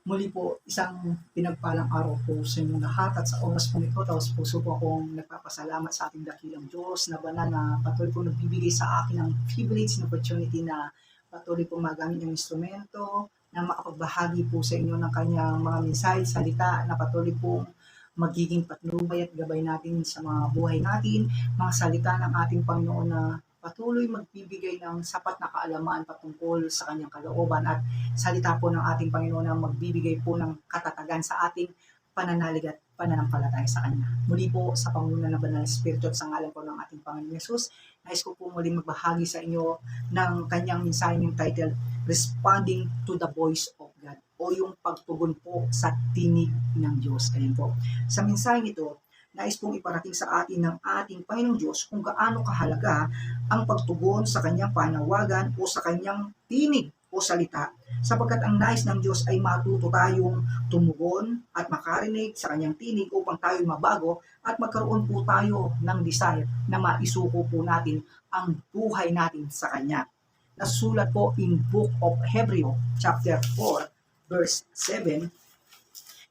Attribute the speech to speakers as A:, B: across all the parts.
A: Muli po, isang pinagpalang araw po sa inyong lahat at sa oras po nito, taos puso po akong nagpapasalamat sa ating dakilang Diyos na banal na patuloy po nagbibigay sa akin ng privilege na opportunity na patuloy po magamit yung instrumento na makapagbahagi po sa inyo ng kanyang mga mensahe, salita na patuloy pong magiging patnubay at gabay natin sa mga buhay natin, mga salita ng ating Panginoon na patuloy magbibigay ng sapat na kaalaman patungkol sa kanyang kalooban at salita po ng ating Panginoon na magbibigay po ng katatagan sa ating pananalig at pananampalataya sa Kanya. Muli po sa pangunguna ng Banal na Espiritu at sa ngalan po ng ating Panginoon Yesus, nais ko po muli magbahagi sa inyo ng kanyang mensahe ng title, Responding to the Voice of God, o yung pagtugon po sa tinig ng Diyos. Ayan po. Sa mensahe ito, nais pong iparating sa atin ng ating Panginoong Diyos kung gaano kahalaga ang pagtugon sa kanyang panawagan o sa kanyang tinig o salita, sapagkat ang nais ng Diyos ay matuto tayong tumugon at makarinig sa kanyang tinig upang tayo mabago at magkaroon po tayo ng desire na maisuko po natin ang buhay natin sa Kanya. Nasulat po in Book of Hebrew, chapter 4, verse 7,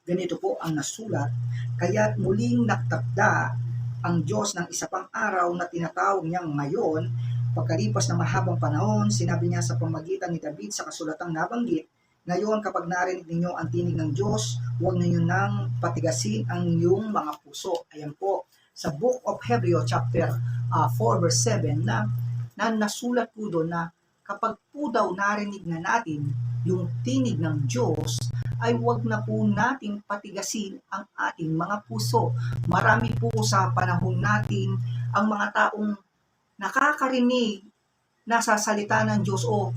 A: ganito po ang nasulat, kaya't muling nagtakda ang Diyos ng isa pang araw na tinatawag niyang ngayon. Pagkalipas ng mahabang panahon, sinabi niya sa pamamagitan ni David sa kasulatang nabanggit, ngayon kapag narinig ninyo ang tinig ng Diyos, huwag ninyo nang patigasin ang iyong mga puso. Ayan po, sa Book of Hebrew chapter 4 verse 7 na nasulat po doon na kapag po daw narinig na natin yung tinig ng Diyos, ay huwag na po nating patigasin ang ating mga puso. Marami po sa panahon natin ang mga taong nakakarinig na sa salita ng Diyos o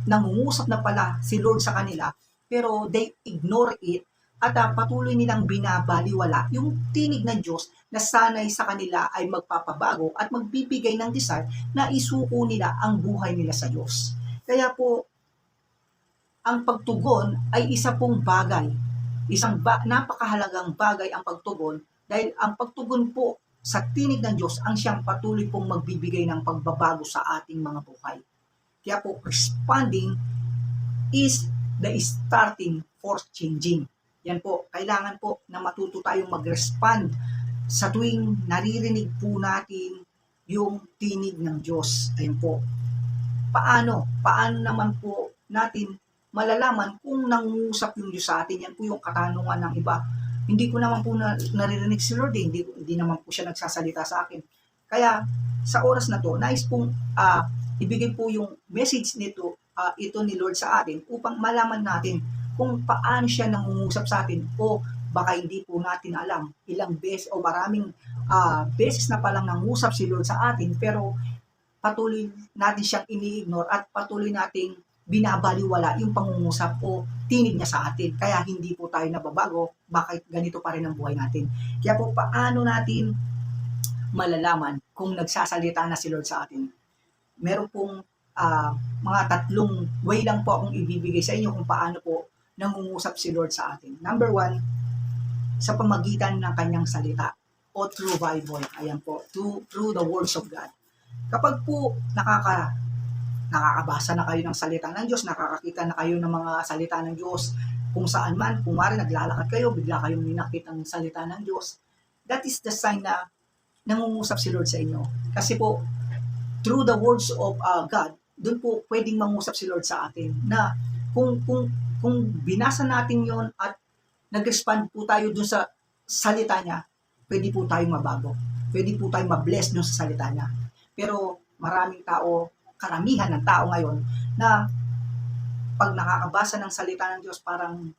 A: nangungusap na pala si Lord sa kanila, pero they ignore it at patuloy nilang binabaliwala yung tinig ng Diyos na sanay sa kanila ay magpapabago at magbibigay ng desire na isuko nila ang buhay nila sa Diyos. Kaya po, ang pagtugon ay isa pong bagay. Napakahalagang bagay ang pagtugon dahil ang pagtugon po sa tinig ng Diyos ang siyang patuloy pong magbibigay ng pagbabago sa ating mga buhay. Kaya po, responding is the starting for changing. Yan po, kailangan po na matuto tayong mag-respond sa tuwing naririnig po natin yung tinig ng Diyos. Ayun po. Paano naman po natin malalaman kung nangungusap yung Diyos sa atin? Yan po yung katanungan ng iba. Hindi ko naman po naririnig si Lord, hindi naman po siya nagsasalita sa akin. Kaya sa oras na to, nais pong ibigay po yung message nito, ito ni Lord sa atin upang malaman natin kung paano siya nangungusap sa atin o baka hindi po natin alam ilang beses o maraming beses na palang nangusap si Lord sa atin pero patuloy natin siyang ini-ignore at patuloy nating binabaliwala yung pangungusap o tinig niya sa atin. Kaya hindi po tayo nababago, bakit ganito pa rin ang buhay natin. Kaya po paano natin malalaman kung nagsasalita na si Lord sa atin? Meron pong mga tatlong way lang po akong ibibigay sa inyo kung paano po nangungusap si Lord sa atin. Number 1, sa pamagitan ng kanyang salita o through Bible. Ayan po, through the words of God. Kapag po nakakabasa na kayo ng salita ng Diyos, nakakakita na kayo ng mga salita ng Diyos, kung saan man, kung mari naglalakad kayo, bigla kayong ninakit ang salita ng Diyos, that is the sign na nangungusap si Lord sa inyo. Kasi po, through the words of God, doon po pwedeng mangusap si Lord sa atin na kung binasa natin yon at nag-respond po tayo doon sa salita niya, pwede po tayong mabago. Pwede po tayong mabless doon sa salita niya. Pero maraming tao, karamihan ng tao ngayon, na pag nakakabasa ng salita ng Diyos, parang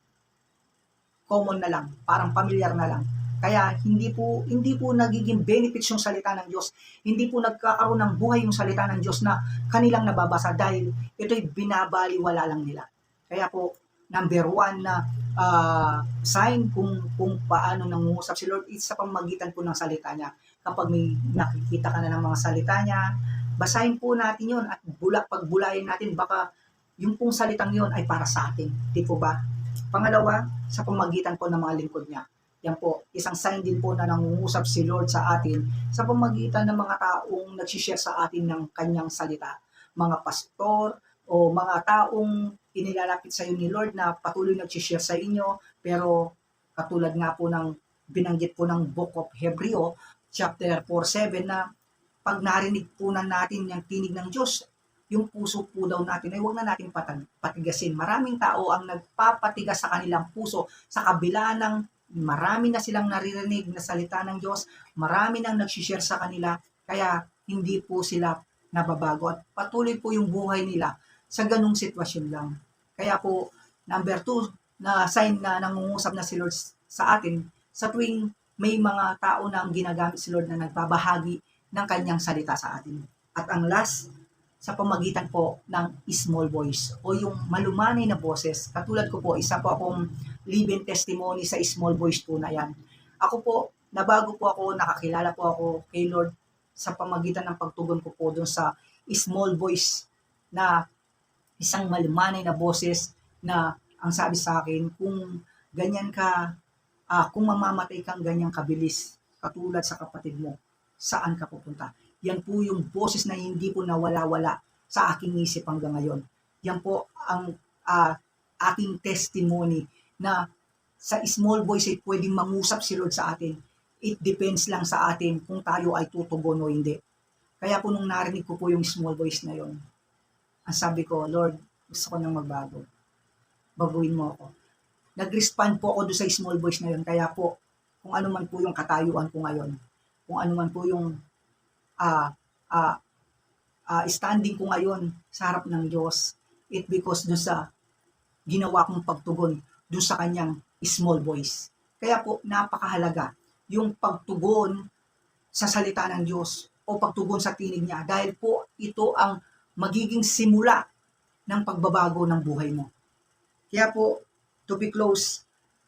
A: common na lang, parang familiar na lang. Kaya hindi po nagiging benefits yung salita ng Diyos. Hindi po nagkakaroon ng buhay yung salita ng Diyos na kanilang nababasa dahil ito'y binabaliwala lang nila. Kaya po, number 1 na sign kung paano nangungusap si Lord is sa pamamagitan po ng salita niya. Kapag may nakikita ka na ng mga salita niya, basahin po natin yun at pagbulayin natin, baka yung pong salitang yun ay para sa atin. Di po ba? Pangalawa, sa pamamagitan po ng mga lingkod niya. Yan po, isang sign din po na nangungusap si Lord sa atin sa pamamagitan ng mga taong nagsishare sa atin ng kanyang salita. Mga pastor o mga taong inilalapit sa iyo ni Lord na patuloy nag-share sa inyo, pero katulad nga po ng binanggit po ng Book of Hebreo, chapter 4:7, na pag narinig po na natin yung tinig ng Diyos, yung puso po daw natin ay huwag na natin patigasin. Maraming tao ang nagpapatigas sa kanilang puso sa kabila ng marami na silang naririnig na salita ng Diyos, marami nang nag-share sa kanila, kaya hindi po sila nababago at patuloy po yung buhay nila sa ganung sitwasyon lang. Kaya po, number 2 na sign na nangungusap na si Lord sa atin, sa tuwing may mga tao na ang ginagamit si Lord na nagbabahagi ng kanyang salita sa atin. At ang last, sa pamagitan po ng small voice o yung malumanay na boses. Katulad ko po, isa po akong living testimony sa small voice po na yan. Ako po, nabago po ako, nakakilala po ako kay Lord sa pamagitan ng pagtugon ko po doon sa small voice na isang malumanay na boses na ang sabi sa akin, kung ganyan ka, kung mamamatay kang ganyang kabilis, katulad sa kapatid mo, saan ka pupunta? Yan po yung boses na hindi po nawala-wala sa aking isip hanggang ngayon. Yan po ang aking testimony na sa small voice ay pwedeng mangusap si Lord sa atin. It depends lang sa atin kung tayo ay tutugon o hindi. Kaya po nung narinig ko po yung small voice na yon, ang sabi ko, Lord, gusto ko nang magbago. Baguhin mo ako. Nag-respond po ako doon sa small voice na yon. Kaya po, kung ano man po yung katayuan ko ngayon, kung ano man po yung standing ko ngayon sa harap ng Diyos, it because doon sa ginawa kong pagtugon doon sa kanyang small voice. Kaya po, napakahalaga yung pagtugon sa salita ng Diyos o pagtugon sa tinig niya dahil po ito ang magiging simula ng pagbabago ng buhay mo. Kaya po, to be close,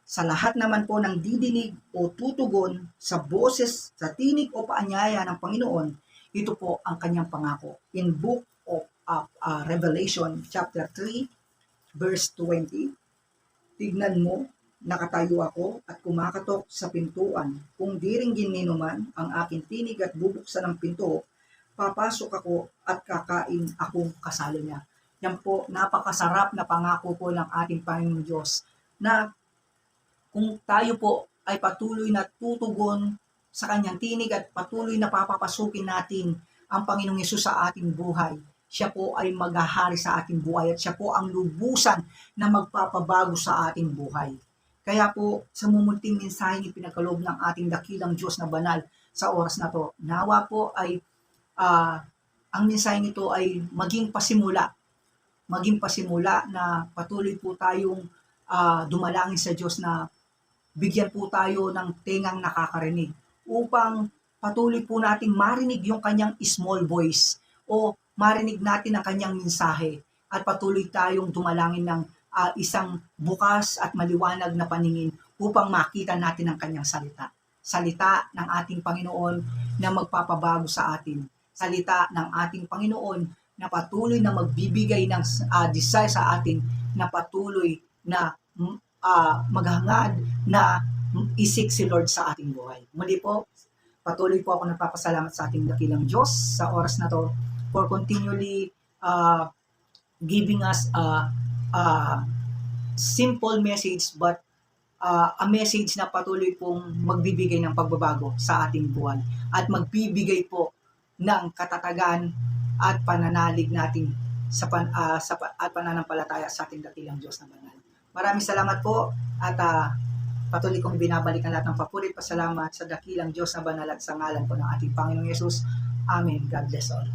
A: sa lahat naman po ng didinig o tutugon sa boses, sa tinig o paanyaya ng Panginoon, ito po ang kanyang pangako. In Book of Revelation, chapter 3, verse 20, tignan mo, nakatayo ako at kumakatok sa pintuan. Kung di rin gininuman ang aking tinig at bubuksan ang pinto, papasok ako at kakain akong kasalo niya. Yan po, napakasarap na pangako po ng ating Panginoong Diyos na kung tayo po ay patuloy na tutugon sa kanyang tinig at patuloy na papapasukin natin ang Panginoong Yesus sa ating buhay, siya po ay maghahari sa ating buhay at siya po ang lubusan na magpapabago sa ating buhay. Kaya po, sa mumunting mensaheng ipinagkaloob ng ating dakilang Diyos na banal sa oras na to, nawa po ay ang mensaheng ito ay maging pasimula na patuloy po tayong dumalangin sa Diyos na bigyan po tayo ng tengang nakakarinig upang patuloy po nating marinig yung kanyang small voice o marinig natin ang kanyang mensahe at patuloy tayong dumalangin ng isang bukas at maliwanag na paningin upang makita natin ang kanyang salita. Salita ng ating Panginoon na magpapabago sa atin. Salita ng ating Panginoon na patuloy na magbibigay ng desire sa atin na patuloy na maghangad na isik si Lord sa ating buhay. Muli po, patuloy po ako nagpapasalamat sa ating dakilang Diyos sa oras na to for continually giving us a simple message but a message na patuloy pong magbibigay ng pagbabago sa ating buhay at magbibigay po ng katatagan at pananalig natin at pananampalataya sa ating dakilang Diyos na banal. Maraming salamat po at patuloy kong binabalikan lahat ng papurit pasalamat sa dakilang Diyos na banal at sa ngalan po ng ating Panginoong Yesus. Amen. God bless all.